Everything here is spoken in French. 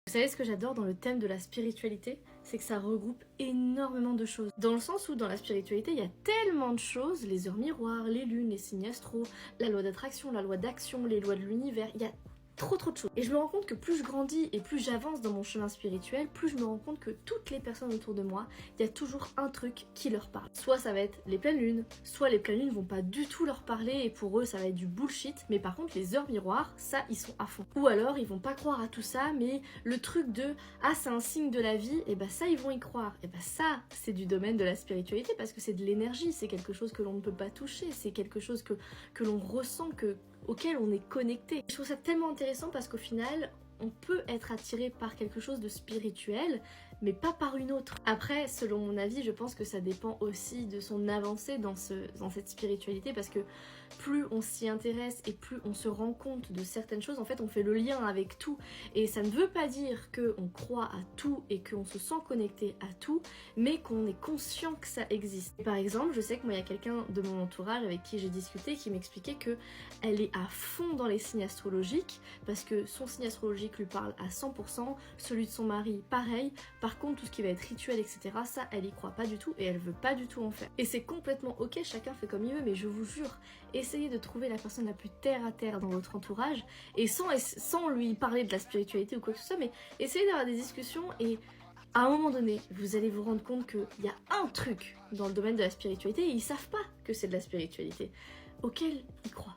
Vous savez ce que j'adore dans le thème de la spiritualité? C'est que ça regroupe énormément de choses. Dans le sens où dans la spiritualité, il y a tellement de choses, les heures miroirs, les lunes, les signes astro, la loi d'attraction, la loi d'action, les lois de l'univers, il y a trop de choses. Et je me rends compte que plus je grandis et plus j'avance dans mon chemin spirituel, plus je me rends compte que toutes les personnes autour de moi, il y a toujours un truc qui leur parle. Soit ça va être les pleines lunes, soit les pleines lunes vont pas du tout leur parler et pour eux ça va être du bullshit, mais par contre les heures miroirs, ça ils sont à fond. Ou alors ils vont pas croire à tout ça, mais le truc de ah c'est un signe de la vie, et bah ça ils vont y croire. Et bah ça c'est du domaine de la spiritualité parce que c'est de l'énergie, c'est quelque chose que l'on ne peut pas toucher, c'est quelque chose que l'on ressent, auquel on est connecté. Je trouve ça tellement intéressant parce qu'au final, on peut être attiré par quelque chose de spirituel, mais pas par une autre. Après, selon mon avis, je pense que ça dépend aussi de son avancée dans cette spiritualité, parce que plus on s'y intéresse et plus on se rend compte de certaines choses, en fait on fait le lien avec tout. Et ça ne veut pas dire qu'on croit à tout et qu'on se sent connecté à tout, mais qu'on est conscient que ça existe. Et par exemple, je sais que moi il y a quelqu'un de mon entourage avec qui j'ai discuté qui m'expliquait que elle est à fond dans les signes astrologiques, parce que son signe astrologique lui parle à 100%, celui de son mari pareil. Par contre tout ce qui va être rituel etc, ça elle y croit pas du tout et elle veut pas du tout en faire. Et c'est complètement ok, chacun fait comme il veut, mais je vous jure, essayez de trouver la personne la plus terre à terre dans votre entourage, et sans lui parler de la spiritualité ou quoi que ce soit, mais essayez d'avoir des discussions et à un moment donné, vous allez vous rendre compte qu'il y a un truc dans le domaine de la spiritualité et ils savent pas que c'est de la spiritualité, auquel ils croient.